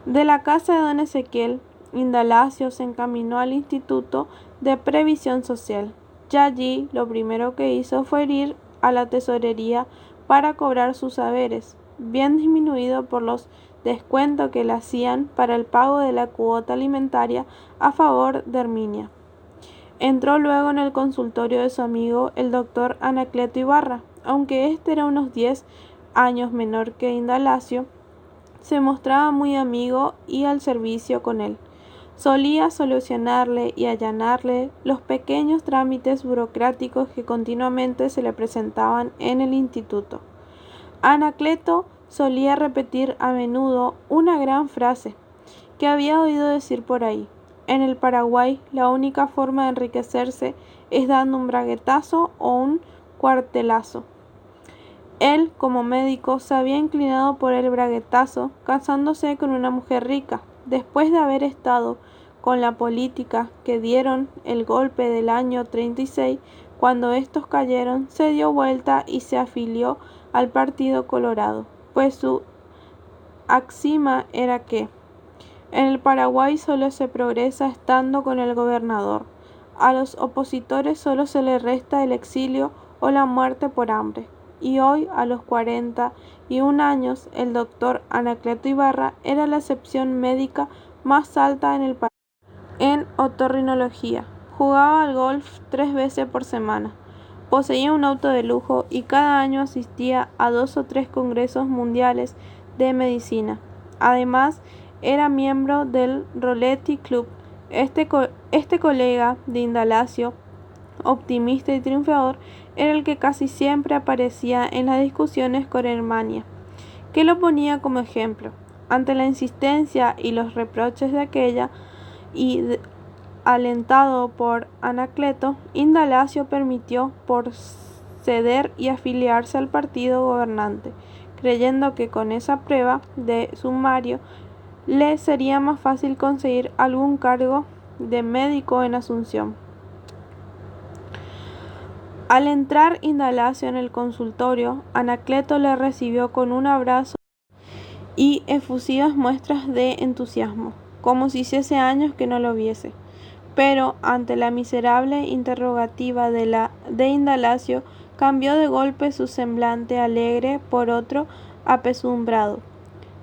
De la casa de don Ezequiel, Indalacio se encaminó al Instituto de Previsión Social. Ya allí lo primero que hizo fue ir a la tesorería para cobrar sus haberes, bien disminuido por los descuentos que le hacían para el pago de la cuota alimentaria a favor de Herminia. Entró luego en el consultorio de su amigo el doctor Anacleto Ibarra. Aunque éste era unos 10 años menor que Indalacio, se mostraba muy amigo y al servicio con él. Solía solucionarle y allanarle los pequeños trámites burocráticos que continuamente se le presentaban en el instituto. Anacleto solía repetir a menudo una gran frase que había oído decir por ahí: en el Paraguay la única forma de enriquecerse es dando un braguetazo o un cuartelazo. Él, como médico, se había inclinado por el braguetazo, casándose con una mujer rica. Después de haber estado con la política que dieron el golpe del año 36, cuando estos cayeron, se dio vuelta y se afilió al Partido Colorado, pues su axima era que en el Paraguay solo se progresa estando con el gobernador. A los opositores solo se les resta el exilio o la muerte por hambre. Y hoy, a los 41 años, el doctor Anacleto Ibarra era la excepción médica más alta en el país en otorrinología. Jugaba al golf 3 veces por semana. Poseía un auto de lujo y cada año asistía a 2 o 3 congresos mundiales de medicina. Además, era miembro del Roletti Club. Este colega de Indalacio, optimista y triunfador, era el que casi siempre aparecía en las discusiones con Hermania, que lo ponía como ejemplo. Ante la insistencia y los reproches de aquella, alentado por Anacleto, Indalacio permitió por ceder y afiliarse al partido gobernante, creyendo que con esa prueba de sumario le sería más fácil conseguir algún cargo de médico en Asunción. Al entrar Indalacio en el consultorio, Anacleto le recibió con un abrazo y efusivas muestras de entusiasmo, como si hiciese años que no lo viese. Pero ante la miserable interrogativa de Indalacio, cambió de golpe su semblante alegre por otro apesumbrado.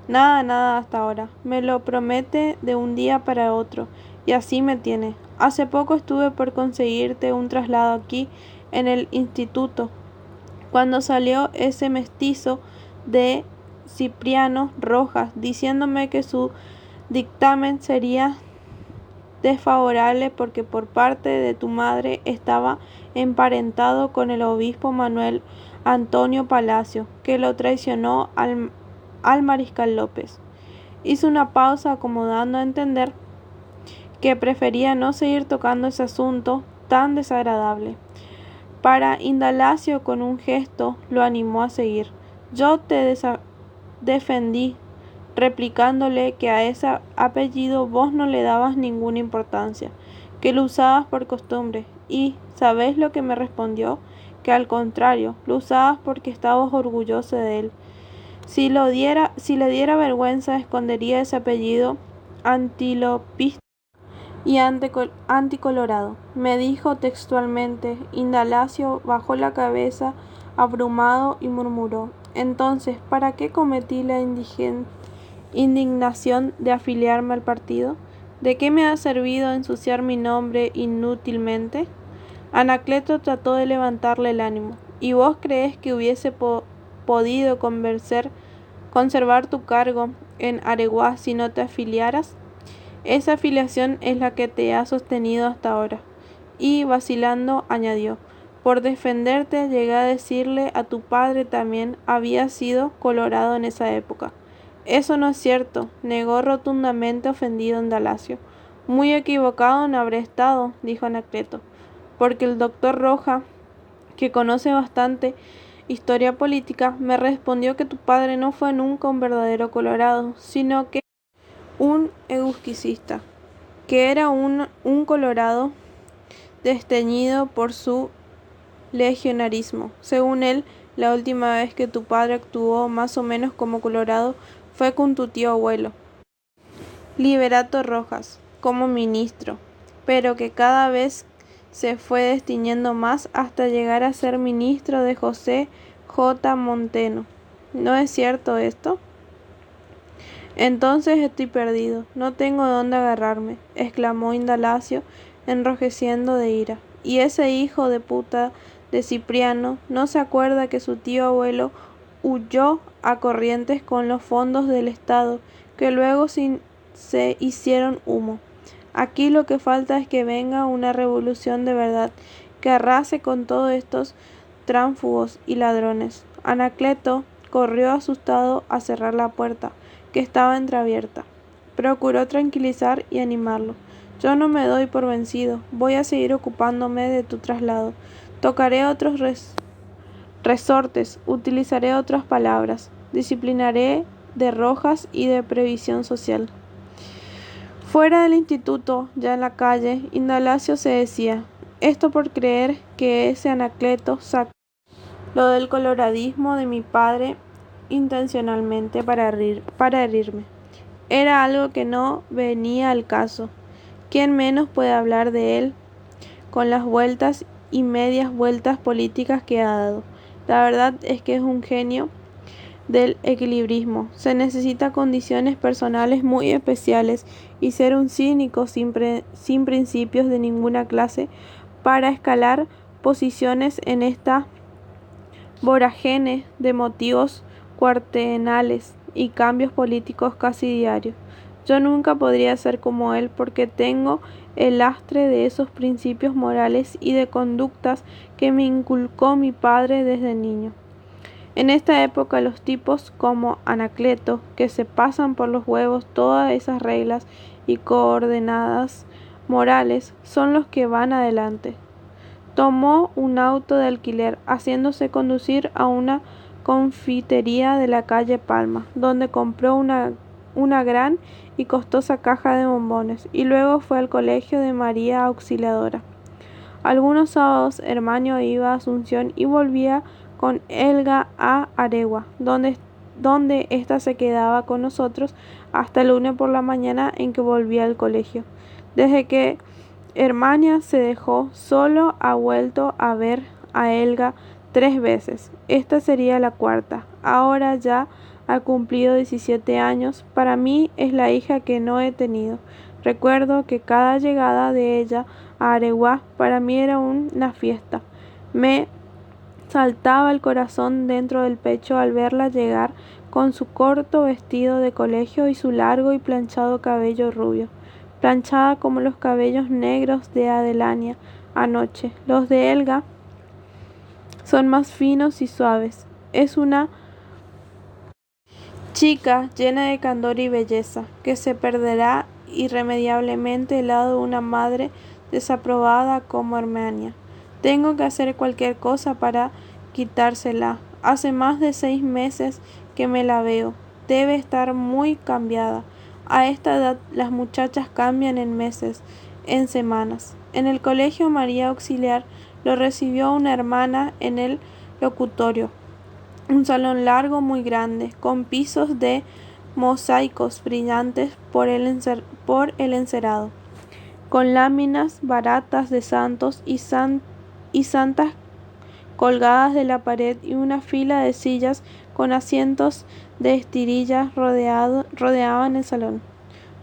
Nada, nada hasta ahora. Me lo promete de un día para otro, y así me tiene. Hace poco estuve por conseguirte un traslado aquí en el instituto, cuando salió ese mestizo de Cipriano Rojas, diciéndome que su dictamen sería desfavorable porque por parte de tu madre estaba emparentado con el obispo Manuel Antonio Palacio, que lo traicionó al mariscal López. Hizo una pausa como dando a entender que prefería no seguir tocando ese asunto tan desagradable. Para Indalacio, con un gesto, lo animó a seguir. Yo te defendí, replicándole que a ese apellido vos no le dabas ninguna importancia, que lo usabas por costumbre. Y ¿sabés lo que me respondió? Que al contrario, lo usabas porque estabas orgulloso de él. Si le diera vergüenza, escondería ese apellido antilopista y anticolorado. Me dijo textualmente. Indalacio bajó la cabeza abrumado y murmuró: entonces, ¿para qué cometí la indignación de afiliarme al partido? ¿De qué me ha servido ensuciar mi nombre inútilmente? Anacleto trató de levantarle el ánimo. ¿Y vos crees que hubiese podido conservar tu cargo en Areguá si no te afiliaras? Esa afiliación es la que te ha sostenido hasta ahora. Y, vacilando, añadió: por defenderte llegué a decirle a tu padre también había sido colorado en esa época. Eso no es cierto, negó rotundamente ofendido Indalacio. Muy equivocado no habré estado, dijo Anacleto, porque el doctor Roja, que conoce bastante historia política, me respondió que tu padre no fue nunca un verdadero colorado, sino que un egusquicista, que era un colorado desteñido por su legionarismo. Según él, la última vez que tu padre actuó más o menos como colorado fue con tu tío abuelo, Liberato Rojas como ministro, pero que cada vez se fue distinguiendo más hasta llegar a ser ministro de José J. Monteno. ¿No es cierto esto? Entonces estoy perdido, no tengo dónde agarrarme, exclamó Indalacio, enrojeciendo de ira. Y ese hijo de puta de Cipriano no se acuerda que su tío abuelo huyó a Corrientes con los fondos del Estado, que luego se hicieron humo. Aquí lo que falta es que venga una revolución de verdad, que arrase con todos estos tránsfugos y ladrones. Anacleto corrió asustado a cerrar la puerta, que estaba entreabierta. Procuró tranquilizar y animarlo. Yo no me doy por vencido, voy a seguir ocupándome de tu traslado. Tocaré otros resortes, utilizaré otras palabras, disciplinaré de Rojas y de previsión social. Fuera del instituto, ya en la calle, Indalacio se decía, esto por creer que ese Anacleto sacó lo del coloradismo de mi padre intencionalmente para herirme. Era algo que no venía al caso. ¿Quién menos puede hablar de él con las vueltas y medias vueltas políticas que ha dado? La verdad es que es un genio del equilibrismo. Se necesita condiciones personales muy especiales y ser un cínico sin principios de ninguna clase para escalar posiciones en esta vorágine de motivos cuartenales y cambios políticos casi diarios. Yo nunca podría ser como él porque tengo el lastre de esos principios morales y de conductas que me inculcó mi padre desde niño. En esta época los tipos como Anacleto, que se pasan por los huevos todas esas reglas y coordenadas morales, son los que van adelante. Tomó un auto de alquiler, haciéndose conducir a una confitería de la calle Palma, donde compró una gran y costosa caja de bombones, y luego fue al colegio de María Auxiliadora. Algunos sábados Hermanio iba a Asunción y volvía con Helga a Aregua, donde ésta se quedaba con nosotros hasta el lunes por la mañana en que volvía al colegio. Desde que Hermania se dejó solo ha vuelto a ver a Helga 3 veces. Esta sería la cuarta. Ahora ya ha cumplido 17 años. Para mí es la hija que no he tenido. Recuerdo que cada llegada de ella a Areguá para mí era una fiesta. Me saltaba el corazón dentro del pecho al verla llegar con su corto vestido de colegio y su largo y planchado cabello rubio, planchada como los cabellos negros de Adelania anoche. Los de Helga son más finos y suaves. Es una chica llena de candor y belleza, que se perderá irremediablemente al lado de una madre desaprobada como Hermania. Tengo que hacer cualquier cosa para quitársela. Hace más de 6 meses que me la veo. Debe estar muy cambiada. A esta edad las muchachas cambian en meses, en semanas. En el colegio María Auxiliar lo recibió una hermana en el locutorio. Un salón largo muy grande, con pisos de mosaicos brillantes por el encerado, con láminas baratas de santos y santas colgadas de la pared y una fila de sillas con asientos de estirillas rodeaban el salón.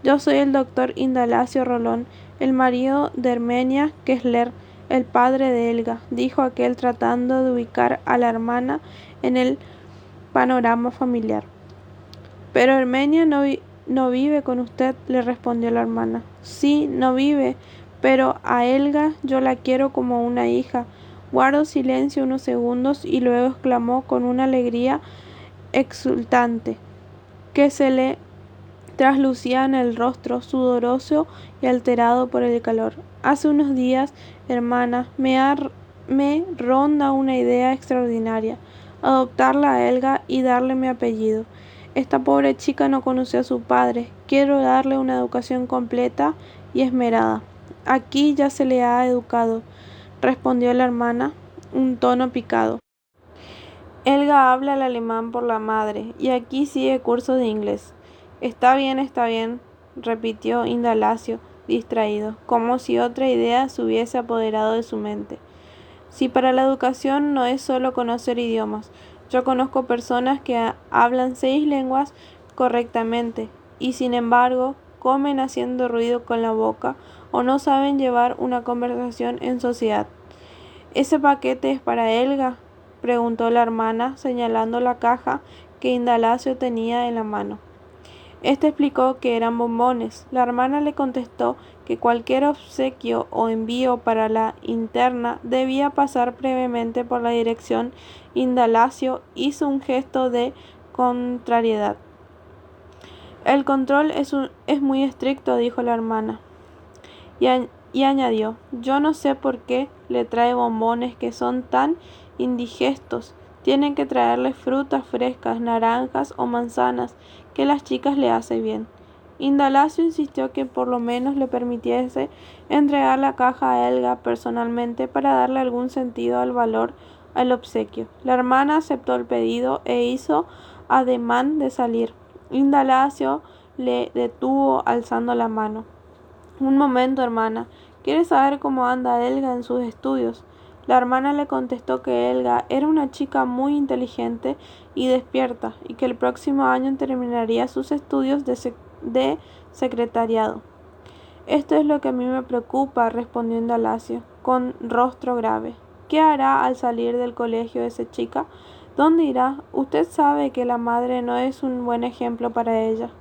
Yo soy el doctor Indalacio Rolón, el marido de Hermenia Kessler, el padre de Helga, dijo aquel tratando de ubicar a la hermana en el panorama familiar. Pero Hermenia no vive con usted, le respondió la hermana. Sí, no vive, pero a Helga yo la quiero como una hija. Guardó silencio unos segundos y luego exclamó con una alegría exultante que se le traslucía en el rostro, sudoroso y alterado por el calor. Hace unos días, hermana, me ronda una idea extraordinaria. Adoptarla a Helga y darle mi apellido. Esta pobre chica no conoció a su padre. Quiero darle una educación completa y esmerada. Aquí ya se le ha educado, respondió la hermana, un tono picado. Helga habla el alemán por la madre y aquí sigue cursos de inglés. Está bien, repitió Indalacio, distraído, como si otra idea se hubiese apoderado de su mente. Si para la educación no es solo conocer idiomas, yo conozco personas que hablan 6 lenguas correctamente y sin embargo comen haciendo ruido con la boca o no saben llevar una conversación en sociedad. ¿Ese paquete es para Helga?, preguntó la hermana, señalando la caja que Indalacio tenía en la mano. Este explicó que eran bombones. La hermana le contestó que cualquier obsequio o envío para la interna debía pasar previamente por la dirección. Indalacio hizo un gesto de contrariedad. El control es muy estricto, dijo la hermana. Y añadió, yo no sé por qué le trae bombones que son tan indigestos. Tienen que traerle frutas frescas, naranjas o manzanas, que las chicas le hace bien. Indalacio insistió que por lo menos le permitiese entregar la caja a Helga personalmente para darle algún sentido al valor al obsequio. La hermana aceptó el pedido e hizo ademán de salir. Indalacio le detuvo alzando la mano. Un momento, hermana. ¿Quieres saber cómo anda Helga en sus estudios? La hermana le contestó que Helga era una chica muy inteligente y despierta, y que el próximo año terminaría sus estudios de secretariado. Esto es lo que a mí me preocupa, respondió Indalacio, con rostro grave. ¿Qué hará al salir del colegio esa chica? ¿Dónde irá? Usted sabe que la madre no es un buen ejemplo para ella.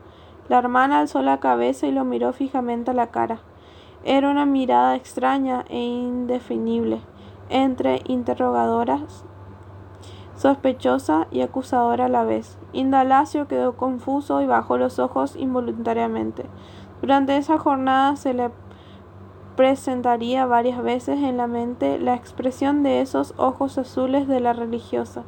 La hermana alzó la cabeza y lo miró fijamente a la cara. Era una mirada extraña e indefinible, entre interrogadora, sospechosa y acusadora a la vez. Indalacio quedó confuso y bajó los ojos involuntariamente. Durante esa jornada se le presentaría varias veces en la mente la expresión de esos ojos azules de la religiosa,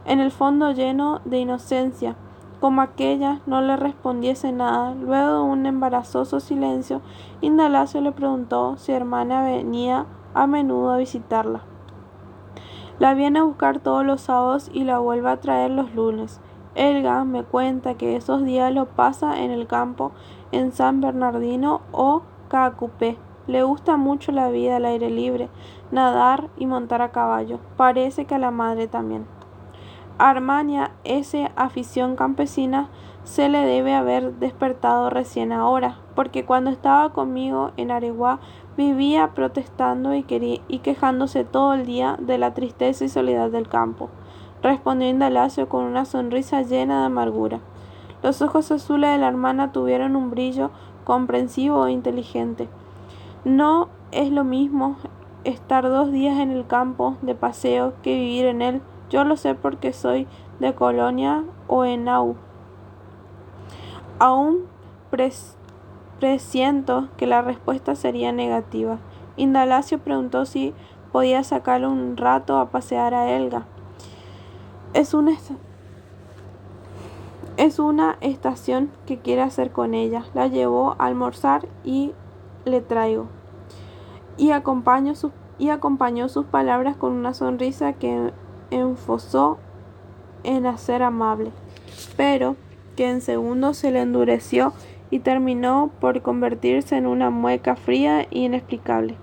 en el fondo lleno de inocencia. Como aquella no le respondiese nada, luego de un embarazoso silencio, Indalacio le preguntó si hermana venía a menudo a visitarla. La viene a buscar todos los sábados y la vuelve a traer los lunes. Helga me cuenta que esos días lo pasa en el campo, en San Bernardino o Caacupé. Le gusta mucho la vida al aire libre, nadar y montar a caballo. Parece que a la madre también. A Armania esa afición campesina se le debe haber despertado recién ahora, porque cuando estaba conmigo en Areguá vivía protestando y quejándose todo el día de la tristeza y soledad del campo, respondió Indalacio con una sonrisa llena de amargura. Los ojos azules de la hermana tuvieron un brillo comprensivo e inteligente. No es lo mismo estar 2 días en el campo de paseo que vivir en él. Yo lo sé porque soy de Colonia o Henao. Aún presiento que la respuesta sería negativa. Indalacio preguntó si podía sacarle un rato a pasear a Helga. Es una estación que quiere hacer con ella. La llevo a almorzar y le traigo. Y acompañó sus palabras con una sonrisa que enfosó en hacer amable, pero que en segundos se le endureció y terminó por convertirse en una mueca fría e inexplicable.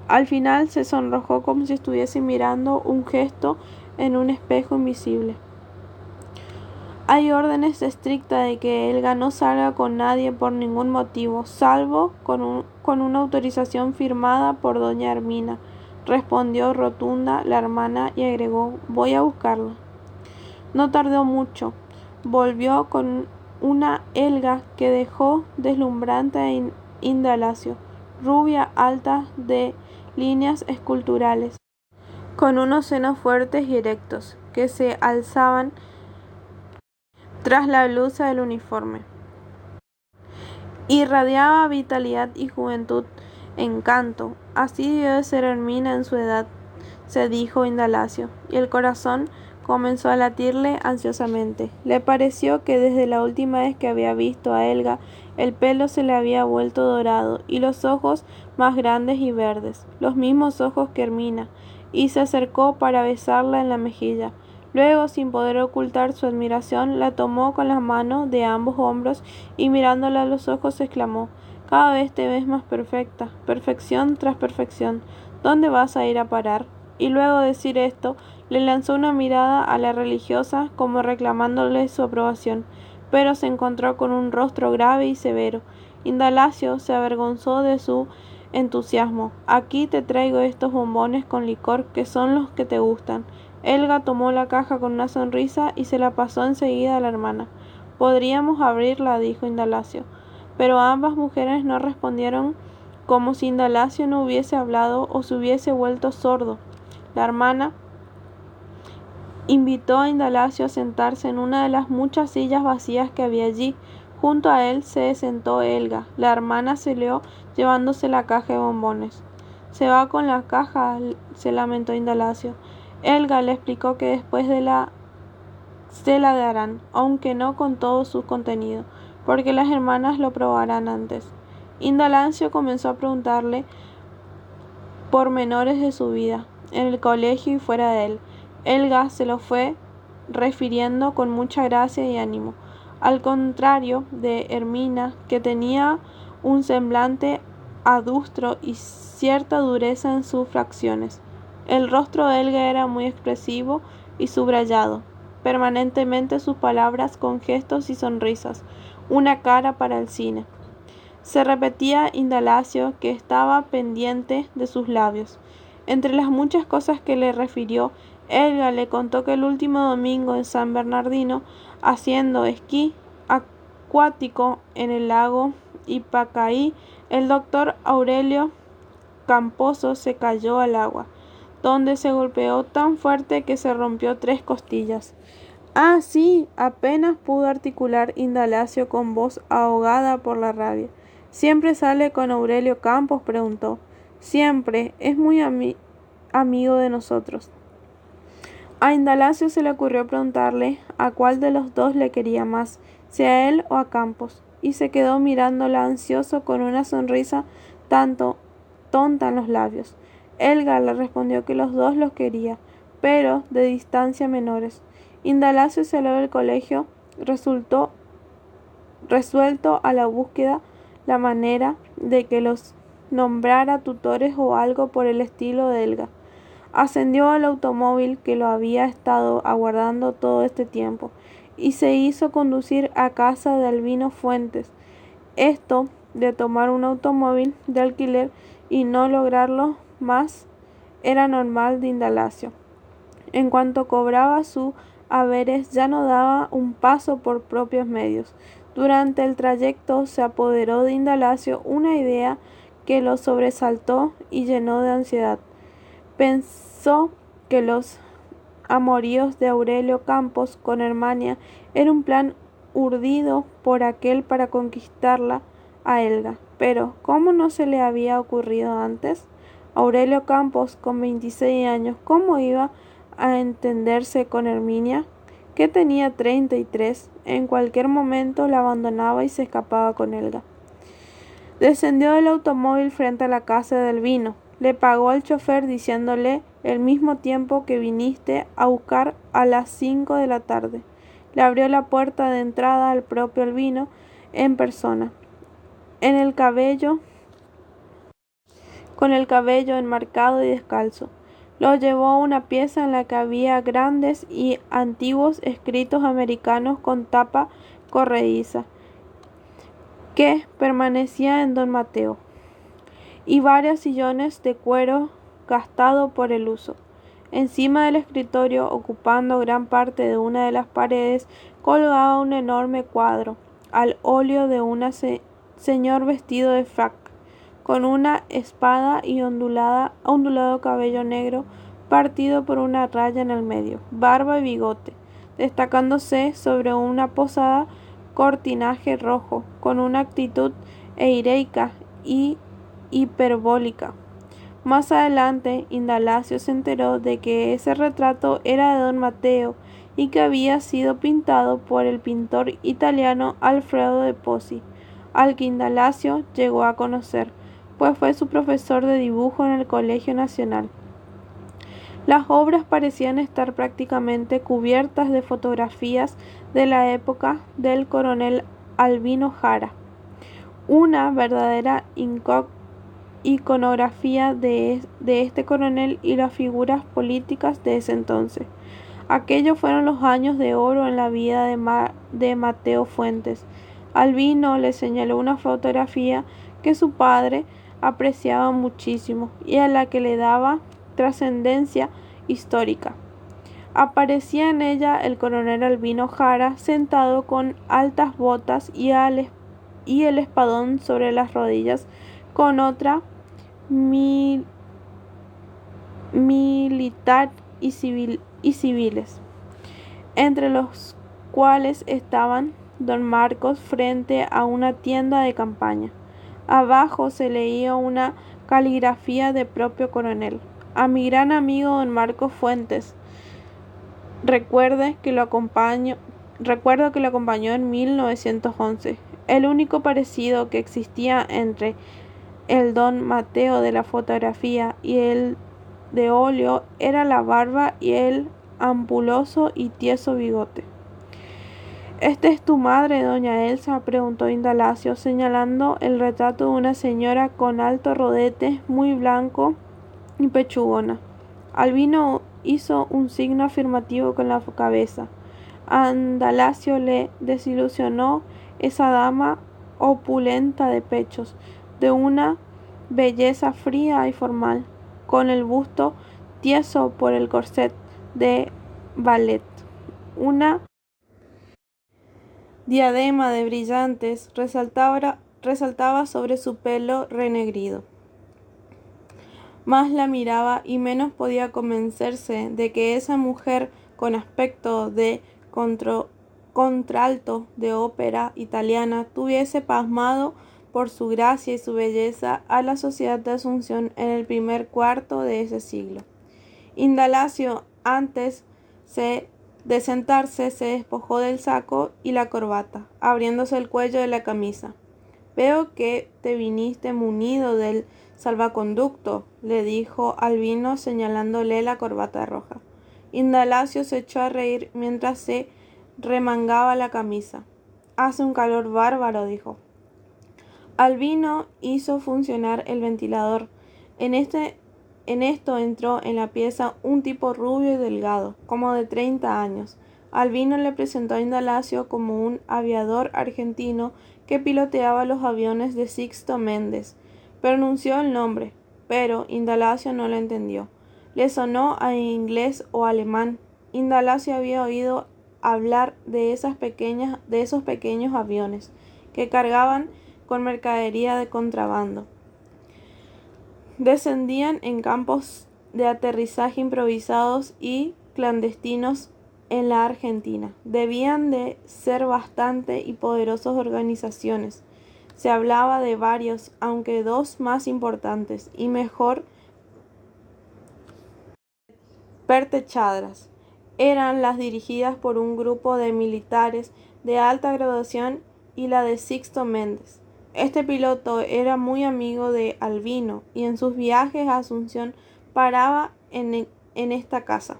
Al final se sonrojó como si estuviese mirando un gesto en un espejo invisible. Hay órdenes estrictas de que Helga no salga con nadie por ningún motivo, salvo con una autorización firmada por doña Hermina, respondió rotunda la hermana y agregó, voy a buscarla. No tardó mucho. Volvió con una Helga que dejó deslumbrante a Indalacio, rubia, alta, de líneas esculturales, con unos senos fuertes y erectos, que se alzaban tras la blusa del uniforme. Irradiaba vitalidad y juventud, encanto. Así debió de ser Hermina en su edad, se dijo Indalacio, y el corazón comenzó a latirle ansiosamente. Le pareció que desde la última vez que había visto a Helga, el pelo se le había vuelto dorado y los ojos más grandes y verdes, los mismos ojos que Hermina, y se acercó para besarla en la mejilla. Luego, sin poder ocultar su admiración, la tomó con la mano de ambos hombros y mirándola a los ojos exclamó: «Cada vez te ves más perfecta, perfección tras perfección. ¿Dónde vas a ir a parar?». Y luego de decir esto, le lanzó una mirada a la religiosa como reclamándole su aprobación, pero se encontró con un rostro grave y severo. Indalacio se avergonzó de su entusiasmo. «Aquí te traigo estos bombones con licor que son los que te gustan». Helga tomó la caja con una sonrisa y se la pasó enseguida a la hermana. «Podríamos abrirla», dijo Indalacio. Pero ambas mujeres no respondieron, como si Indalacio no hubiese hablado o se hubiese vuelto sordo. La hermana invitó a Indalacio a sentarse en una de las muchas sillas vacías que había allí. Junto a él se sentó Helga. La hermana salió llevándose la caja de bombones. «Se va con la caja», se lamentó Indalacio. Helga le explicó que después se la darán, aunque no con todo su contenido, porque las hermanas lo probarán antes. Indalacio comenzó a preguntarle pormenores de su vida, en el colegio y fuera de él. Helga se lo fue refiriendo con mucha gracia y ánimo, al contrario de Hermina, que tenía un semblante adustro y cierta dureza en sus facciones. El rostro de Helga era muy expresivo y subrayado, permanentemente sus palabras con gestos y sonrisas, una cara para el cine. Se repetía Indalacio que estaba pendiente de sus labios. Entre las muchas cosas que le refirió, Helga le contó que el último domingo en San Bernardino, haciendo esquí acuático en el lago Ipacaí, el doctor Aurelio Camposo se cayó al agua, donde se golpeó tan fuerte que se rompió 3 costillas. «Ah, sí», apenas pudo articular Indalacio con voz ahogada por la rabia. «¿Siempre sale con Aurelio Campos?», preguntó. «Siempre, es muy amigo de nosotros». A Indalacio se le ocurrió preguntarle a cuál de los dos le quería más, si a él o a Campos, y se quedó mirándola ansioso con una sonrisa tanto tonta en los labios. Helga le respondió que los dos los quería, pero de distancia menores. Indalacio salió del colegio resuelto a la búsqueda la manera de que los nombrara tutores o algo por el estilo de Helga. Ascendió al automóvil que lo había estado aguardando todo este tiempo y se hizo conducir a casa de Albino Fuentes. Esto de tomar un automóvil de alquiler y no lograrlo más era normal de Indalacio. En cuanto cobraba sus haberes ya no daba un paso por propios medios. Durante el trayecto se apoderó de Indalacio una idea que lo sobresaltó y llenó de ansiedad. Pensó que los amoríos de Aurelio Campos con Hermania era un plan urdido por aquel para conquistarla a Helga. Pero, ¿cómo no se le había ocurrido antes? Aurelio Campos, con 26 años, ¿cómo iba a entenderse con Herminia, que tenía 33? En cualquier momento la abandonaba y se escapaba con Helga. Descendió del automóvil frente a la casa de Albino. Le pagó al chofer diciéndole el mismo tiempo que viniste a buscar a las 5 de la tarde. Le abrió la puerta de entrada al propio Albino en persona, con el cabello enmarcado y descalzo. Lo llevó a una pieza en la que había grandes y antiguos escritos americanos con tapa corrediza, que permanecía en Don Mateo, y varios sillones de cuero gastado por el uso. Encima del escritorio, ocupando gran parte de una de las paredes, colgaba un enorme cuadro al óleo de un señor vestido de frac, con una espada y ondulado cabello negro partido por una raya en el medio, barba y bigote, destacándose sobre una posada cortinaje rojo, con una actitud heroica y hiperbólica. Más adelante, Indalacio se enteró de que ese retrato era de Don Mateo y que había sido pintado por el pintor italiano Alfredo de Pozzi, al que Indalacio llegó a conocer, pues fue su profesor de dibujo en el Colegio Nacional. Las obras parecían estar prácticamente cubiertas de fotografías de la época del coronel Albino Jara, una verdadera iconografía de este coronel y las figuras políticas de ese entonces. Aquellos fueron los años de oro en la vida de Mateo Fuentes. Albino le señaló una fotografía que su padre apreciaba muchísimo y a la que le daba trascendencia histórica. Aparecía en ella el coronel Albino Jara sentado con altas botas y el espadón sobre las rodillas con otra militar y civiles, entre los cuales estaban don Marcos frente a una tienda de campaña. Abajo se leía una caligrafía del propio coronel: a mi gran amigo don Marcos Fuentes, recuerdo que lo acompañó en 1911. El único parecido que existía entre el don Mateo de la fotografía y el de óleo era la barba y el ampuloso y tieso bigote. ¿Esta es tu madre, doña Elsa?, preguntó Indalacio, señalando el retrato de una señora con alto rodete, muy blanco y pechugona. Albino hizo un signo afirmativo con la cabeza. A Indalacio le desilusionó esa dama opulenta de pechos, de una belleza fría y formal, con el busto tieso por el corset de ballet. Una diadema de brillantes resaltaba sobre su pelo renegrido. Más la miraba y menos podía convencerse de que esa mujer con aspecto de contralto de ópera italiana tuviese pasmado por su gracia y su belleza a la sociedad de Asunción en el primer cuarto de ese siglo. Indalacio, antes de sentarse, se despojó del saco y la corbata, abriéndose el cuello de la camisa. Veo que te viniste munido del salvaconducto, le dijo Albino señalándole la corbata roja. Indalacio se echó a reír mientras se remangaba la camisa. Hace un calor bárbaro, dijo. Albino hizo funcionar el ventilador. En esto entró en la pieza un tipo rubio y delgado, como de 30 años. Albino le presentó a Indalacio como un aviador argentino que piloteaba los aviones de Sixto Méndez. Pronunció el nombre, pero Indalacio no lo entendió. Le sonó a inglés o alemán. Indalacio había oído hablar de esos pequeños aviones que cargaban con mercadería de contrabando. Descendían en campos de aterrizaje improvisados y clandestinos en la Argentina. Debían de ser bastante y poderosas organizaciones. Se hablaba de varios, aunque dos más importantes y mejor pertrechadas eran las dirigidas por un grupo de militares de alta graduación y la de Sixto Méndez. Este piloto era muy amigo de Albino y en sus viajes a Asunción paraba en esta casa.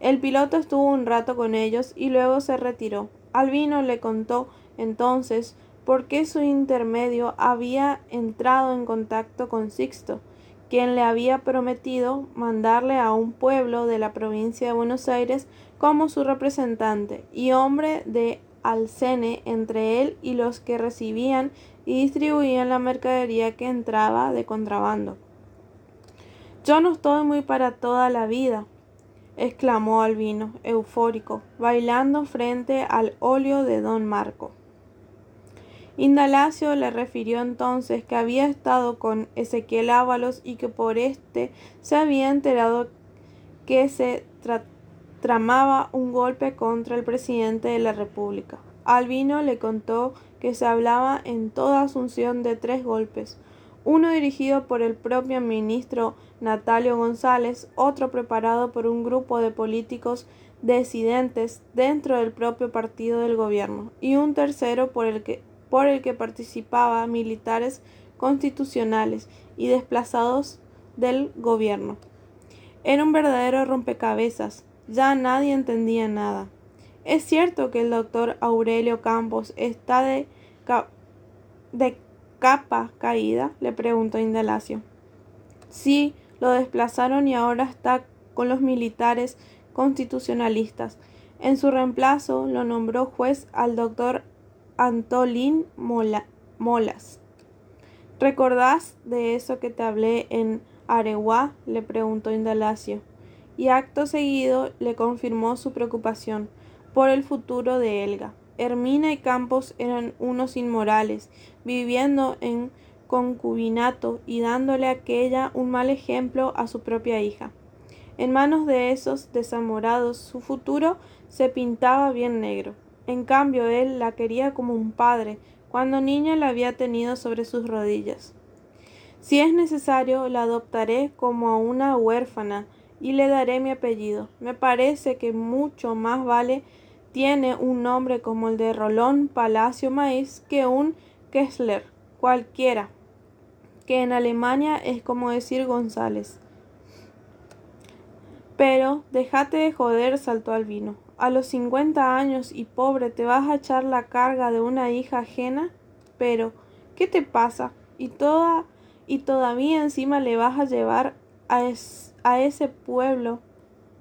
El piloto estuvo un rato con ellos y luego se retiró. Albino le contó entonces por qué su intermedio había entrado en contacto con Sixto, quien le había prometido mandarle a un pueblo de la provincia de Buenos Aires como su representante y hombre de alcene entre él y los que recibían y distribuían la mercadería que entraba de contrabando. «Yo no estoy muy para toda la vida», exclamó Albino, eufórico, bailando frente al óleo de don Marco. Indalacio le refirió entonces que había estado con Ezequiel Ábalos y que por este se había enterado que se tramaba un golpe contra el presidente de la República. Albino le contó que se hablaba en toda Asunción de 3 golpes, uno dirigido por el propio ministro Natalio González, otro preparado por un grupo de políticos disidentes dentro del propio partido del gobierno, y un tercero por el que participaban militares constitucionales y desplazados del gobierno. Era un verdadero rompecabezas. Ya nadie entendía nada. ¿Es cierto que el doctor Aurelio Campos está de capa caída?, le preguntó Indalacio. Sí, lo desplazaron y ahora está con los militares constitucionalistas. En su reemplazo lo nombró juez al doctor Antolín Molas. ¿Recordás de eso que te hablé en Areguá?, le preguntó Indalacio, y acto seguido le confirmó su preocupación por el futuro de Helga. Hermina y Campos eran unos inmorales, viviendo en concubinato y dándole a aquella un mal ejemplo a su propia hija. En manos de esos desamorados su futuro se pintaba bien negro. En cambio él la quería como un padre, cuando niña la había tenido sobre sus rodillas. Si es necesario, la adoptaré como a una huérfana y le daré mi apellido. Me parece que mucho más vale tiene un nombre como el de Rolón Palacio Maíz que un Kessler cualquiera, que en Alemania es como decir González. Pero déjate de joder, saltó Albino. A los 50 años y pobre te vas a echar la carga de una hija ajena. Pero, ¿qué te pasa? Y todavía encima le vas a llevar a ese pueblo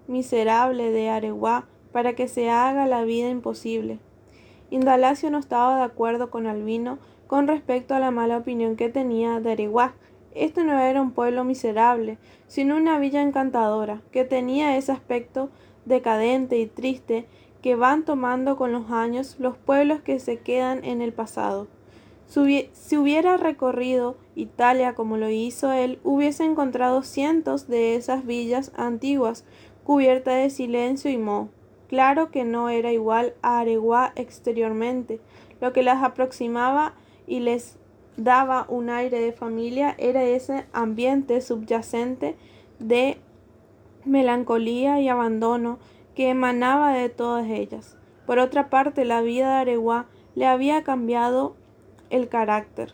miserable de Areguá para que se haga la vida imposible. Indalacio no estaba de acuerdo con Albino con respecto a la mala opinión que tenía de Areguá. Este no era un pueblo miserable, sino una villa encantadora, que tenía ese aspecto decadente y triste que van tomando con los años los pueblos que se quedan en el pasado. Si hubiera recorrido Italia como lo hizo él, hubiese encontrado cientos de esas villas antiguas, cubiertas de silencio y moho. Claro que no era igual a Areguá exteriormente. Lo que las aproximaba y les daba un aire de familia era ese ambiente subyacente de melancolía y abandono que emanaba de todas ellas. Por otra parte, la vida de Areguá le había cambiado el carácter.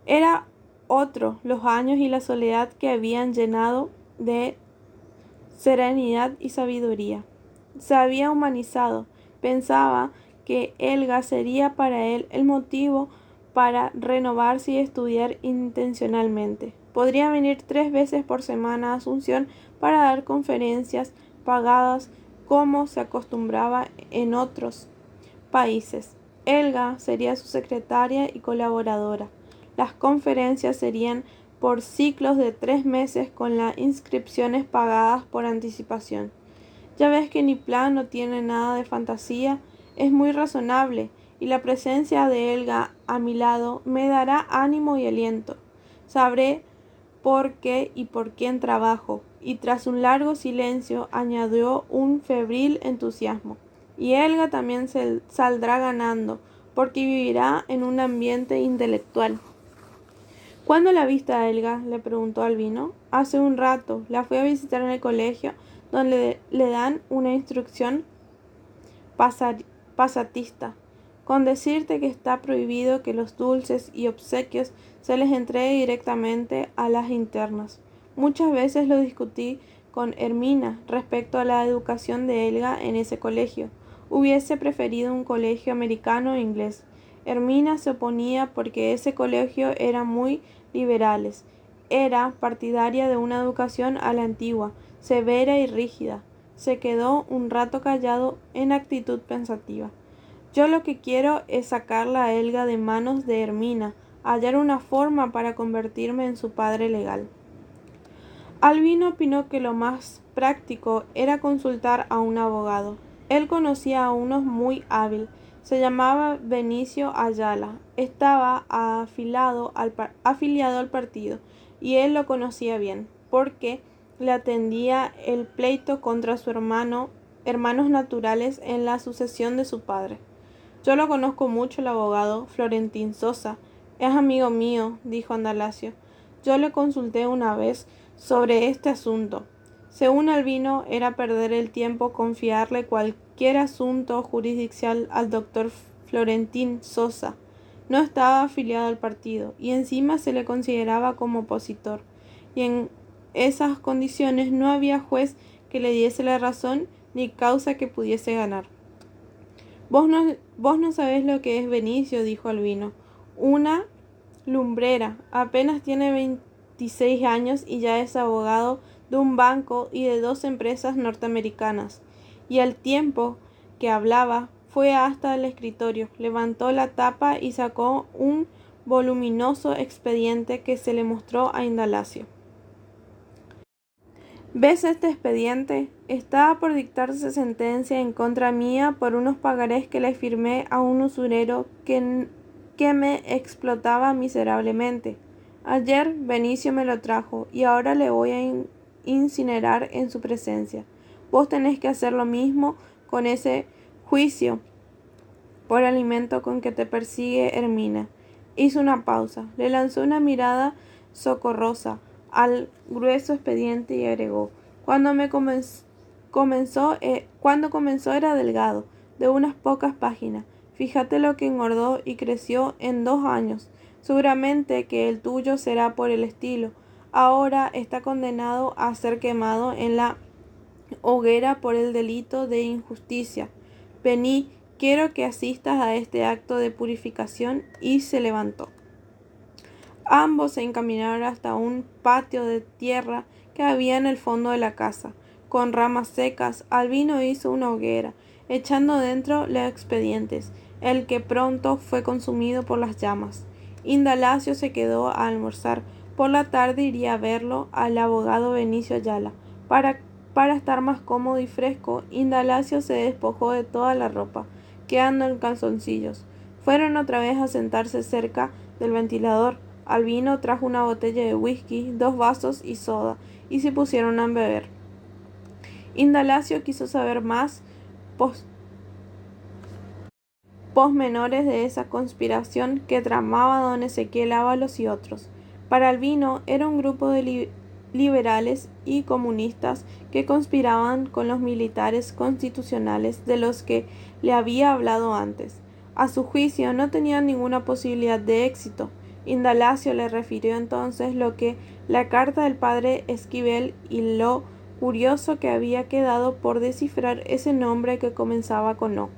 Era otro los años y la soledad que habían llenado de serenidad y sabiduría. Se había humanizado. Pensaba que Helga sería para él el motivo para renovarse y estudiar intencionalmente. Podría venir 3 veces por semana a Asunción para dar conferencias pagadas como se acostumbraba en otros países. Helga sería su secretaria y colaboradora. Las conferencias serían por ciclos de 3 meses con las inscripciones pagadas por anticipación. Ya ves que mi plan no tiene nada de fantasía, es muy razonable, y la presencia de Helga a mi lado me dará ánimo y aliento. Sabré por qué y por quién trabajo, y tras un largo silencio añadió un febril entusiasmo. Y Helga también saldrá ganando, porque vivirá en un ambiente intelectual. ¿Cuándo la viste a Helga?, le preguntó Albino. Hace un rato. La fui a visitar en el colegio, donde le dan una instrucción pasatista, con decirte que está prohibido que los dulces y obsequios se les entregue directamente a las internas. Muchas veces lo discutí con Hermina respecto a la educación de Helga en ese colegio. Hubiese preferido un colegio americano o inglés. Hermina se oponía porque ese colegio era muy liberales. Era partidaria de una educación a la antigua, severa y rígida. Se quedó un rato callado en actitud pensativa. Yo lo que quiero es sacarla a Helga de manos de Hermina, hallar una forma para convertirme en su padre legal. Albino opinó que lo más práctico era consultar a un abogado. Él conocía a uno muy hábil. Se llamaba Benicio Ayala. Estaba afiliado al partido y él lo conocía bien, porque le atendía el pleito contra su hermanos naturales en la sucesión de su padre. Yo lo conozco mucho, el abogado Florentín Sosa. Es amigo mío, dijo Indalacio. Yo le consulté una vez sobre este asunto. Según Albino, era perder el tiempo confiarle cualquier asunto jurisdiccional al doctor Florentín Sosa. No estaba afiliado al partido y encima se le consideraba como opositor. Y esas condiciones no había juez que le diese la razón ni causa que pudiese ganar. Vos no sabés lo que es Benicio, dijo Albino. Una lumbrera. Apenas tiene 26 años y ya es abogado de un banco y de 2 empresas norteamericanas. Y al tiempo que hablaba, fue hasta el escritorio, levantó la tapa y sacó un voluminoso expediente que se le mostró a Indalacio. ¿Ves este expediente? Estaba por dictarse sentencia en contra mía por unos pagarés que le firmé a un usurero que me explotaba miserablemente. Ayer Benicio me lo trajo y ahora le voy a incinerar en su presencia. Vos tenés que hacer lo mismo con ese juicio por alimento con que te persigue Hermina. Hizo una pausa, le lanzó una mirada socorrosa al grueso expediente y agregó: Cuando comenzó era delgado, de unas pocas páginas. Fíjate lo que engordó y creció en 2 años. Seguramente que el tuyo será por el estilo. Ahora está condenado a ser quemado en la hoguera por el delito de injusticia. Vení, quiero que asistas a este acto de purificación. Y se levantó. Ambos se encaminaron hasta un patio de tierra que había en el fondo de la casa. Con ramas secas, Albino hizo una hoguera, echando dentro los expedientes, el que pronto fue consumido por las llamas. Indalacio se quedó a almorzar. Por la tarde iría a verlo al abogado Benicio Ayala. Para estar más cómodo y fresco, Indalacio se despojó de toda la ropa, quedando en calzoncillos. Fueron otra vez a sentarse cerca del ventilador. Albino trajo una botella de whisky, 2 vasos y soda, y se pusieron a beber. Indalacio quiso saber más posmenores de esa conspiración que tramaba don Ezequiel Ábalos y otros. Para Albino era un grupo de liberales y comunistas que conspiraban con los militares constitucionales de los que le había hablado antes. A su juicio no tenían ninguna posibilidad de éxito. Indalacio le refirió entonces lo que la carta del padre Esquivel y lo curioso que había quedado por descifrar ese nombre que comenzaba con O.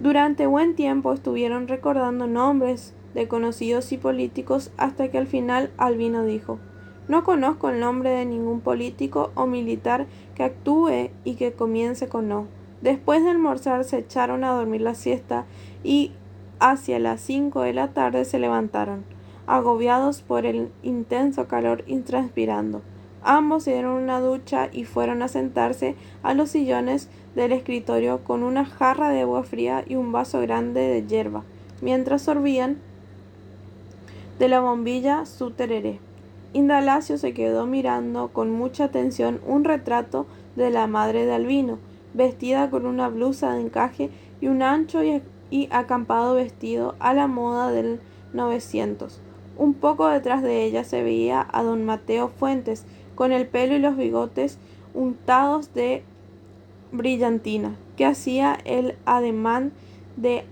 Durante buen tiempo estuvieron recordando nombres de conocidos y políticos hasta que al final Albino dijo: No conozco el nombre de ningún político o militar que actúe y que comience con O. Después de almorzar se echaron a dormir la siesta y hacia las 5 de la tarde se levantaron, agobiados por el intenso calor y transpirando. Ambos se dieron una ducha y fueron a sentarse a los sillones del escritorio con una jarra de agua fría y un vaso grande de yerba, mientras sorbían de la bombilla su tereré. Indalacio se quedó mirando con mucha atención un retrato de la madre de Albino, vestida con una blusa de encaje y un ancho y acampado vestido a la moda del 900. Un poco detrás de ella se veía a don Mateo Fuentes, con el pelo y los bigotes untados de brillantina, que hacía el ademán de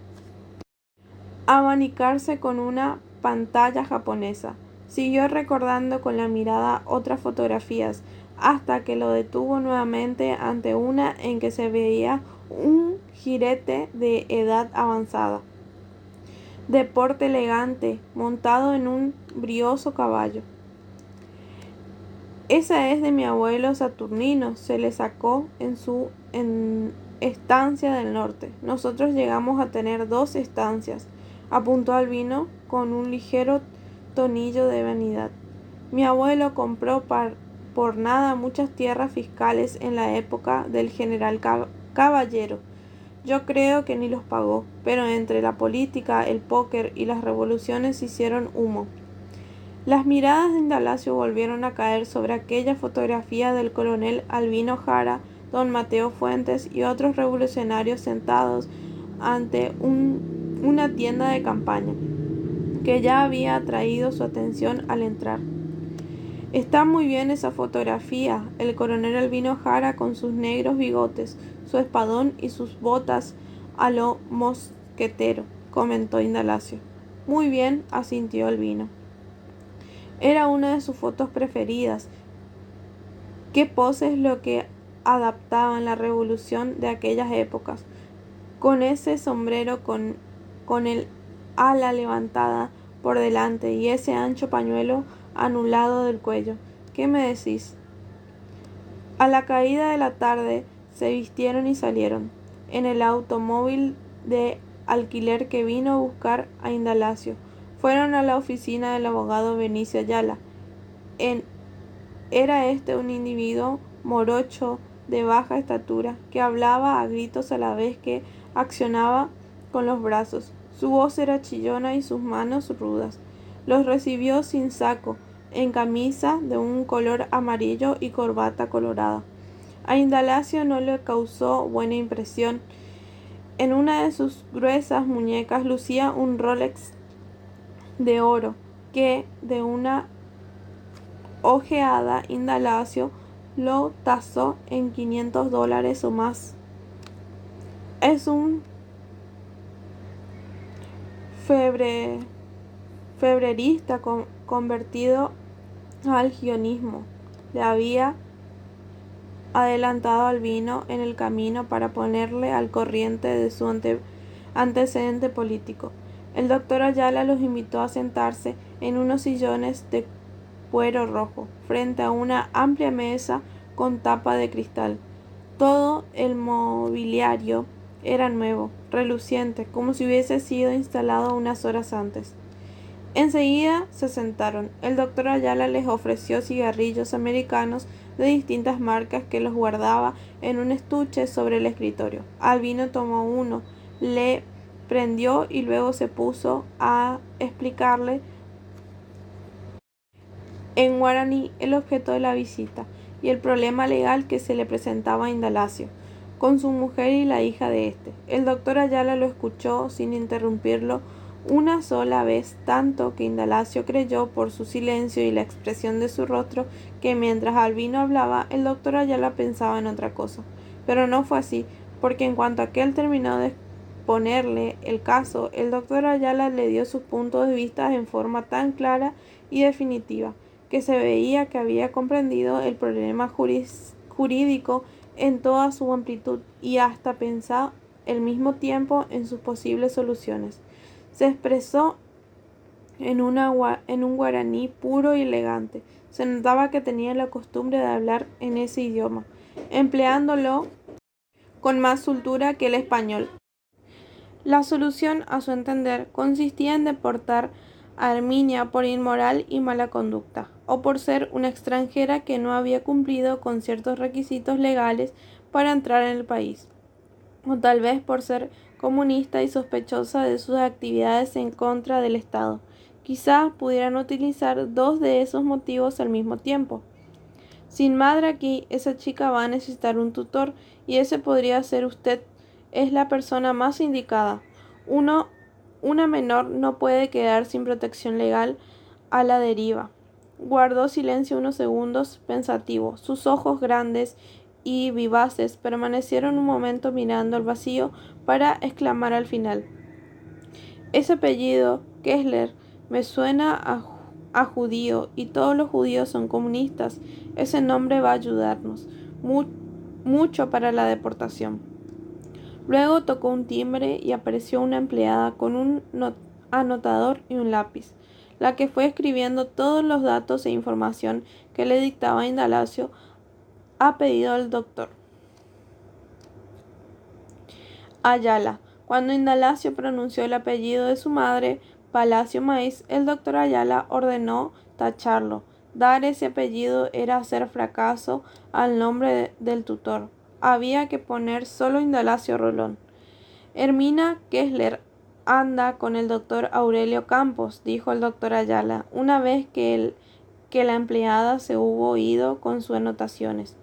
abanicarse con una pantalla japonesa. Siguió recordando con la mirada otras fotografías, hasta que lo detuvo nuevamente ante una en que se veía un jirete de edad avanzada, de porte elegante, montado en un brioso caballo. Esa es de mi abuelo Saturnino, se le sacó en su estancia del norte. Nosotros llegamos a tener 2 estancias, apuntó Albino con un ligero tonillo de vanidad. Mi abuelo compró por nada muchas tierras fiscales en la época del general Caballero. Yo creo que ni los pagó, pero entre la política, el póker y las revoluciones se hicieron humo. Las miradas de Indalacio volvieron a caer sobre aquella fotografía del coronel Albino Jara, don Mateo Fuentes y otros revolucionarios sentados ante una tienda de campaña, que ya había atraído su atención al entrar. Está muy bien esa fotografía, el coronel Albino Jara con sus negros bigotes, su espadón y sus botas a lo mosquetero, comentó Indalacio. Muy bien, asintió Albino. Era una de sus fotos preferidas, qué poses lo que adaptaban la revolución de aquellas épocas, con ese sombrero con el ala levantada por delante y ese ancho pañuelo anulado del cuello. ¿Qué me decís? A la caída de la tarde se vistieron y salieron, en el automóvil de alquiler que vino a buscar a Indalacio. Fueron a la oficina del abogado Benicio Ayala. Era este un individuo morocho de baja estatura, que hablaba a gritos a la vez que accionaba con los brazos. Su voz era chillona y sus manos rudas. Los recibió sin saco, en camisa de un color amarillo y corbata colorada. A Indalacio no le causó buena impresión. En una de sus gruesas muñecas lucía un Rolex de oro, que de una ojeada Indalacio lo tasó en $500 o más. Es un febrerista convertido al hionismo. Le había adelantado al vino en el camino para ponerle al corriente de su antecedente político. El doctor Ayala los invitó a sentarse en unos sillones de cuero rojo, frente a una amplia mesa con tapa de cristal. Todo el mobiliario era nuevo, reluciente, como si hubiese sido instalado unas horas antes. Enseguida se sentaron. El doctor Ayala les ofreció cigarrillos americanos de distintas marcas que los guardaba en un estuche sobre el escritorio. Albino tomó uno, le prendió y luego se puso a explicarle en guaraní el objeto de la visita y el problema legal que se le presentaba a Indalacio, con su mujer y la hija de éste. El doctor Ayala lo escuchó sin interrumpirlo una sola vez, tanto que Indalacio creyó por su silencio y la expresión de su rostro que mientras Albino hablaba, el doctor Ayala pensaba en otra cosa. Pero no fue así, porque en cuanto aquel terminó de exponerle el caso, el doctor Ayala le dio sus puntos de vista en forma tan clara y definitiva, que se veía que había comprendido el problema jurídico en toda su amplitud y hasta pensó al mismo tiempo en sus posibles soluciones. Se expresó en un guaraní puro y elegante. Se notaba que tenía la costumbre de hablar en ese idioma, empleándolo con más soltura que el español. La solución, a su entender, consistía en deportar a Herminia por inmoral y mala conducta, o por ser una extranjera que no había cumplido con ciertos requisitos legales para entrar en el país, o tal vez por ser comunista y sospechosa de sus actividades en contra del Estado. Quizás pudieran utilizar dos de esos motivos al mismo tiempo. Sin madre aquí, esa chica va a necesitar un tutor, y ese podría ser usted. Es la persona más indicada. Una menor no puede quedar sin protección legal a la deriva. Guardó silencio unos segundos, pensativo. Sus ojos grandes y vivaces permanecieron un momento mirando al vacío para exclamar al final: ese apellido, Kessler, me suena a judío, y todos los judíos son comunistas. Ese nombre va a ayudarnos mucho para la deportación. Luego tocó un timbre y apareció una empleada con un anotador y un lápiz, la que fue escribiendo todos los datos e información que le dictaba Indalacio a pedido del doctor Ayala. Cuando Indalacio pronunció el apellido de su madre, Palacio Maíz, el doctor Ayala ordenó tacharlo. Dar ese apellido era hacer fracaso al nombre del tutor. Había que poner solo Indalacio Rolón. Hermina Kessler anda con el doctor Aurelio Campos, dijo el doctor Ayala, una vez que la empleada se hubo ido con sus anotaciones.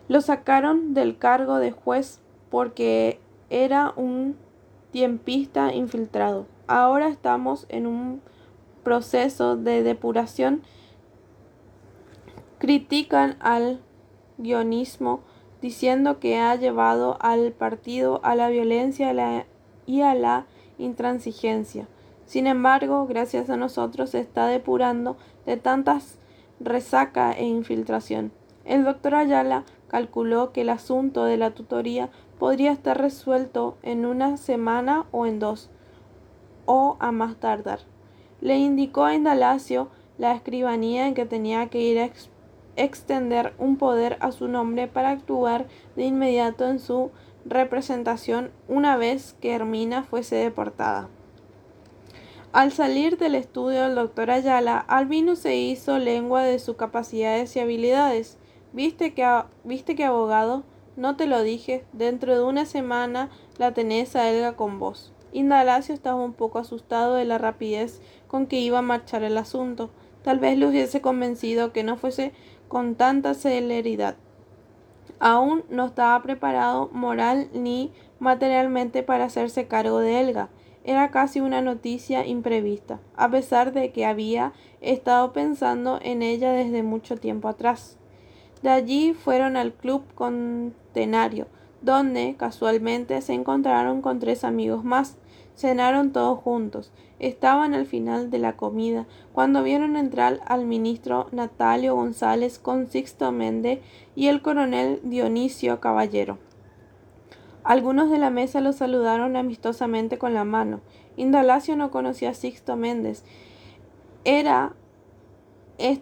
Lo sacaron del cargo de juez porque era un tiempista infiltrado. Ahora estamos en un proceso de depuración. Critican al guionismo diciendo que ha llevado al partido a la violencia y a la intransigencia. Sin embargo, gracias a nosotros se está depurando de tantas resaca e infiltración. El doctor Ayala calculó que el asunto de la tutoría podría estar resuelto en una semana o en 2, o a más tardar. Le indicó a Indalacio la escribanía en que tenía que ir a extender un poder a su nombre para actuar de inmediato en su representación una vez que Hermina fuese deportada. Al salir del estudio del doctor Ayala, Albino se hizo lengua de sus capacidades y habilidades. ¿Viste que abogado? No te lo dije. Dentro de una semana la tenés a Elga con vos. Indalacio estaba un poco asustado de la rapidez con que iba a marchar el asunto. Tal vez le hubiese convencido que no fuese con tanta celeridad. Aún no estaba preparado moral ni materialmente para hacerse cargo de Elga. Era casi una noticia imprevista, a pesar de que había estado pensando en ella desde mucho tiempo atrás. De allí fueron al Club Centenario, donde casualmente se encontraron con 3 amigos más. Cenaron todos juntos. Estaban al final de la comida, cuando vieron entrar al ministro Natalio González con Sixto Méndez y el coronel Dionisio Caballero. Algunos de la mesa lo saludaron amistosamente con la mano. Indalacio no conocía a Sixto Méndez. Era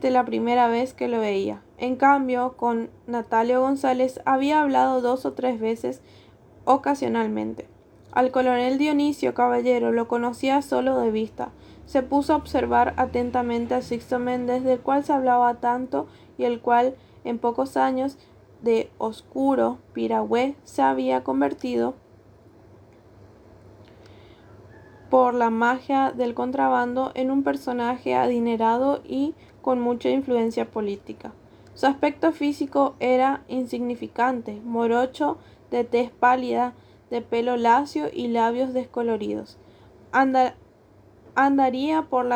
la primera vez que lo veía. En cambio, con Natalio González había hablado 2 o 3 veces ocasionalmente. Al coronel Dionisio Caballero lo conocía solo de vista. Se puso a observar atentamente a Sixto Méndez, del cual se hablaba tanto y el cual, en pocos años de oscuro piragüe, se había convertido, por la magia del contrabando, en un personaje adinerado y con mucha influencia política. Su aspecto físico era insignificante, morocho, de tez pálida, de pelo lacio y labios descoloridos. Andaría por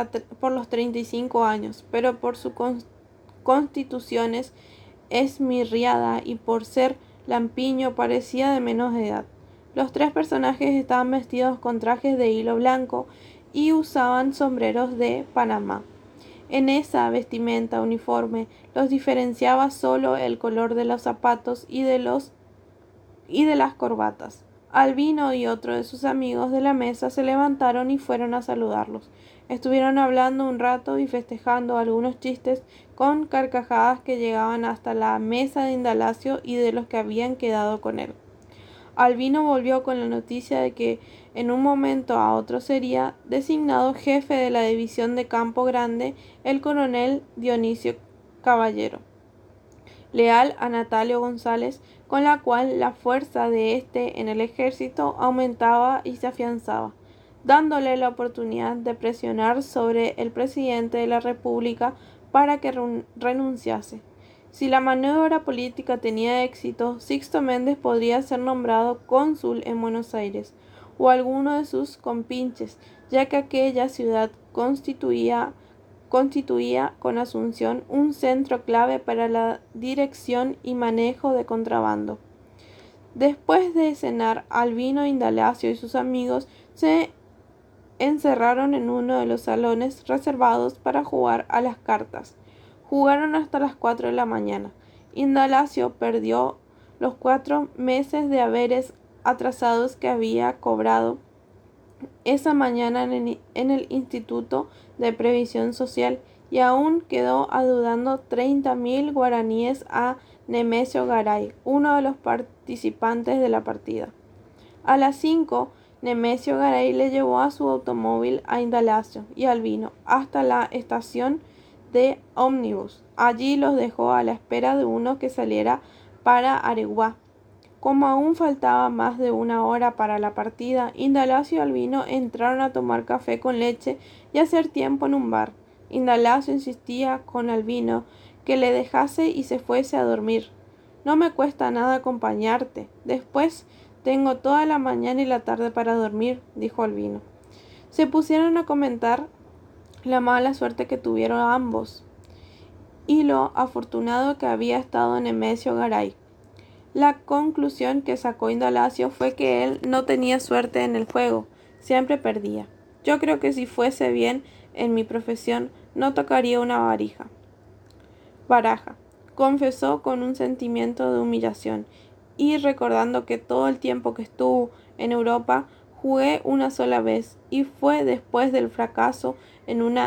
los 35 años, pero por su constitución esmirriada y por ser lampiño parecía de menos edad. Los 3 personajes estaban vestidos con trajes de hilo blanco y usaban sombreros de Panamá. En esa vestimenta uniforme los diferenciaba solo el color de los zapatos y de las corbatas. Albino y otro de sus amigos de la mesa se levantaron y fueron a saludarlos. Estuvieron hablando un rato y festejando algunos chistes con carcajadas que llegaban hasta la mesa de Indalacio y de los que habían quedado con él. Albino volvió con la noticia de que en un momento a otro sería designado jefe de la división de Campo Grande el coronel Dionisio Caballero, leal a Natalio González, con la cual la fuerza de éste en el ejército aumentaba y se afianzaba, dándole la oportunidad de presionar sobre el presidente de la República para que renunciase. Si la maniobra política tenía éxito, Sixto Méndez podría ser nombrado cónsul en Buenos Aires, o alguno de sus compinches, ya que aquella ciudad constituía con Asunción un centro clave para la dirección y manejo de contrabando. Después de cenar, Albino, Indalacio y sus amigos se encerraron en uno de los salones reservados para jugar a las cartas. Jugaron hasta las 4 de la mañana. Indalacio perdió los 4 meses de haberes atrasados que había cobrado esa mañana en el Instituto de Previsión Social, y aún quedó adeudando 30.000 guaraníes a Nemesio Garay, uno de los participantes de la partida. A las 5, Nemesio Garay le llevó a su automóvil a Indalacio y Albino hasta la estación de ómnibus. Allí los dejó a la espera de uno que saliera para Areguá. Como aún faltaba más de 1 hora para la partida, Indalacio y Albino entraron a tomar café con leche y a hacer tiempo en un bar. Indalacio insistía con Albino que le dejase y se fuese a dormir. No me cuesta nada acompañarte. Después tengo toda la mañana y la tarde para dormir, dijo Albino. Se pusieron a comentar la mala suerte que tuvieron ambos y lo afortunado que había estado Nemesio Garay. La conclusión que sacó Indalacio fue que él no tenía suerte en el juego, siempre perdía. Yo creo que si fuese bien en mi profesión, no tocaría una baraja. confesó con un sentimiento de humillación, y recordando que todo el tiempo que estuvo en Europa jugué una sola vez, y fue después del fracaso en un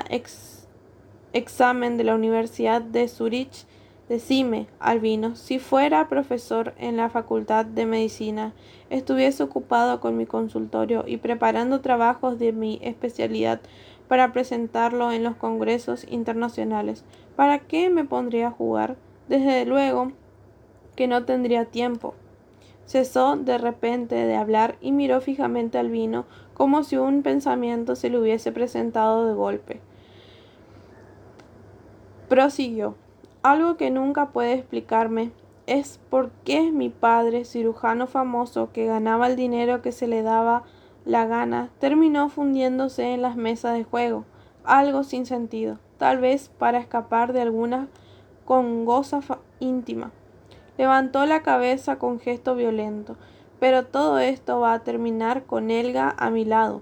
examen de la Universidad de Zúrich. Decime, Albino, si fuera profesor en la Facultad de Medicina, estuviese ocupado con mi consultorio y preparando trabajos de mi especialidad para presentarlo en los congresos internacionales, ¿para qué me pondría a jugar? Desde luego que no tendría tiempo. Cesó de repente de hablar y miró fijamente al vino como si un pensamiento se le hubiese presentado de golpe. Prosiguió: algo que nunca puede explicarme es por qué mi padre, cirujano famoso que ganaba el dinero que se le daba la gana, terminó fundiéndose en las mesas de juego, algo sin sentido, tal vez para escapar de alguna congoja íntima. Levantó la cabeza con gesto violento. Pero todo esto va a terminar con Helga a mi lado.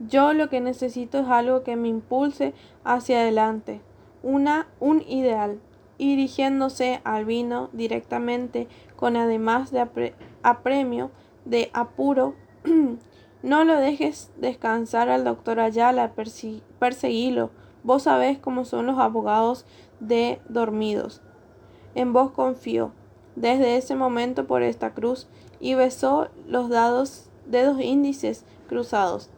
Yo lo que necesito es algo que me impulse hacia adelante, un ideal. Y dirigiéndose al vino directamente, con además de apremio, de apuro, no lo dejes descansar al doctor Ayala, perseguilo. Vos sabés cómo son los abogados de dormidos. En vos confío. Desde ese momento por esta cruz, y besó los dedos índices cruzados,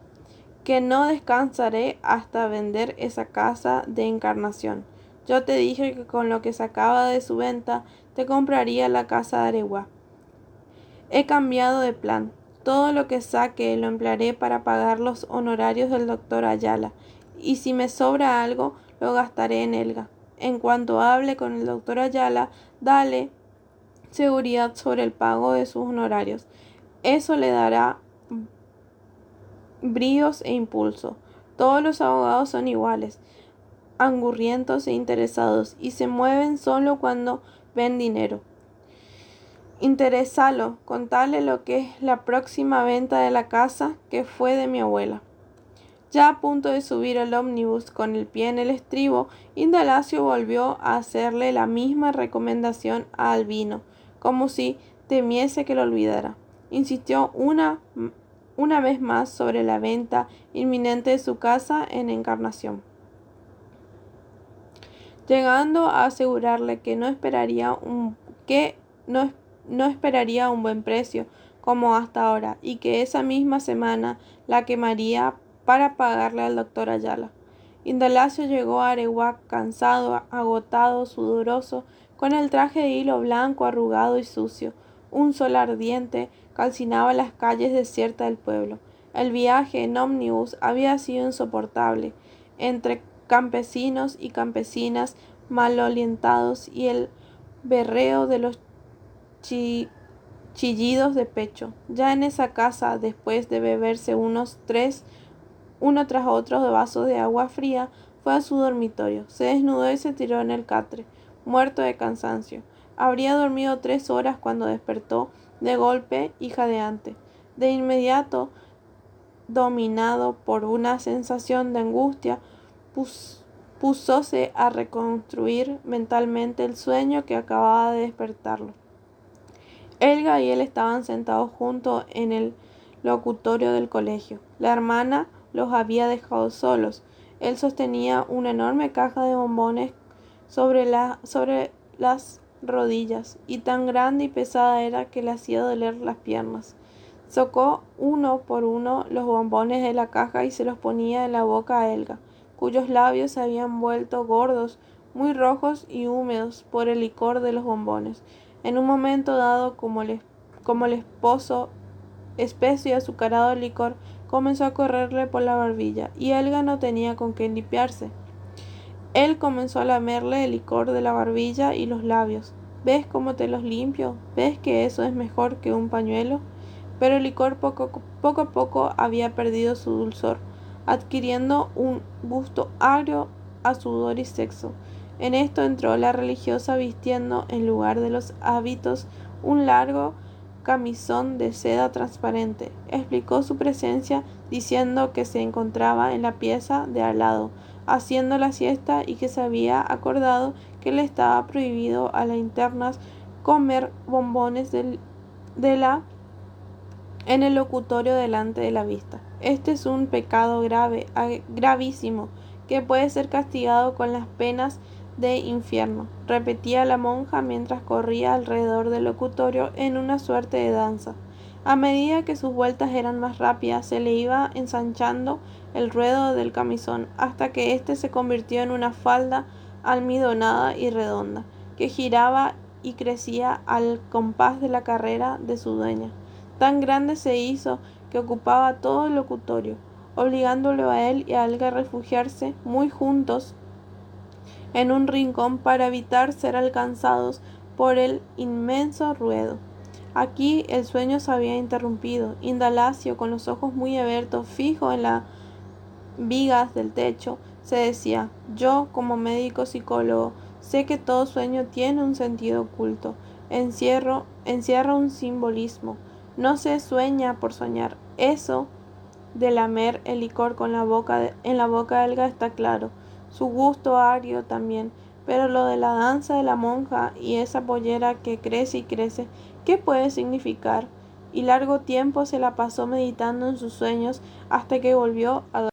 que no descansaré hasta vender esa casa de Encarnación. Yo te dije que con lo que sacaba de su venta te compraría la casa de Areguá. He cambiado de plan. Todo lo que saque lo emplearé para pagar los honorarios del doctor Ayala, y si me sobra algo, lo gastaré en Helga. En cuanto hable con el doctor Ayala, dale seguridad sobre el pago de sus honorarios. Eso le dará bríos e impulso. Todos los abogados son iguales, angurrientos e interesados, y se mueven solo cuando ven dinero. Interesalo, contale lo que es la próxima venta de la casa que fue de mi abuela. Ya a punto de subir al ómnibus con el pie en el estribo, Indalacio volvió a hacerle la misma recomendación a Albino, como si temiese que lo olvidara. Insistió una vez más sobre la venta inminente de su casa en Encarnación, llegando a asegurarle que no esperaría un buen precio como hasta ahora, y que esa misma semana la quemaría para pagarle al doctor Ayala. Indalacio llegó a Areguá cansado, agotado, sudoroso, con el traje de hilo blanco arrugado y sucio. Un sol ardiente calcinaba las calles desiertas del pueblo. El viaje en ómnibus había sido insoportable, entre campesinos y campesinas malolientados y el berreo de los chillidos de pecho. Ya en esa casa, después de beberse uno tras otro de vasos de agua fría, fue a su dormitorio. Se desnudó y se tiró en el catre, muerto de cansancio. Habría dormido 3 horas cuando despertó de golpe y jadeante. De inmediato, dominado por una sensación de angustia, púsose a reconstruir mentalmente el sueño que acababa de despertarlo. Helga y él estaban sentados juntos en el locutorio del colegio. La hermana los había dejado solos. Él sostenía una enorme caja de bombones sobre las rodillas, y tan grande y pesada era que le hacía doler las piernas. Sacó uno por uno los bombones de la caja y se los ponía en la boca a Helga, cuyos labios se habían vuelto gordos, muy rojos y húmedos por el licor de los bombones. En un momento dado, como el espeso y azucarado licor comenzó a correrle por la barbilla, y Helga no tenía con qué limpiarse. Él comenzó a lamerle el licor de la barbilla y los labios. ¿Ves cómo te los limpio? ¿Ves que eso es mejor que un pañuelo? Pero el licor poco a poco había perdido su dulzor, adquiriendo un gusto agrio a sudor y sexo. En esto entró la religiosa vistiendo, en lugar de los hábitos, un largo camisón de seda transparente. Explicó su presencia diciendo que se encontraba en la pieza de al lado, haciendo la siesta y que se había acordado que le estaba prohibido a las internas comer bombones en el locutorio delante de la vista. Este es un pecado gravísimo, que puede ser castigado con las penas de infierno, repetía la monja mientras corría alrededor del locutorio en una suerte de danza. A medida que sus vueltas eran más rápidas, se le iba ensanchando el ruedo del camisón, hasta que éste se convirtió en una falda almidonada y redonda, que giraba y crecía al compás de la carrera de su dueña. Tan grande se hizo que ocupaba todo el locutorio, obligándolo a él y a Helga a refugiarse muy juntos en un rincón para evitar ser alcanzados por el inmenso ruedo. Aquí el sueño se había interrumpido. Indalacio, con los ojos muy abiertos, fijo en las vigas del techo, se decía: yo, como médico psicólogo, sé que todo sueño tiene un sentido oculto, encierra un simbolismo. No se sueña por soñar. Eso de lamer el licor en la boca de Helga está claro, su gusto agrio también, pero lo de la danza de la monja y esa pollera que crece y crece, ¿qué puede significar? Y largo tiempo se la pasó meditando en sus sueños hasta que volvió a dormir.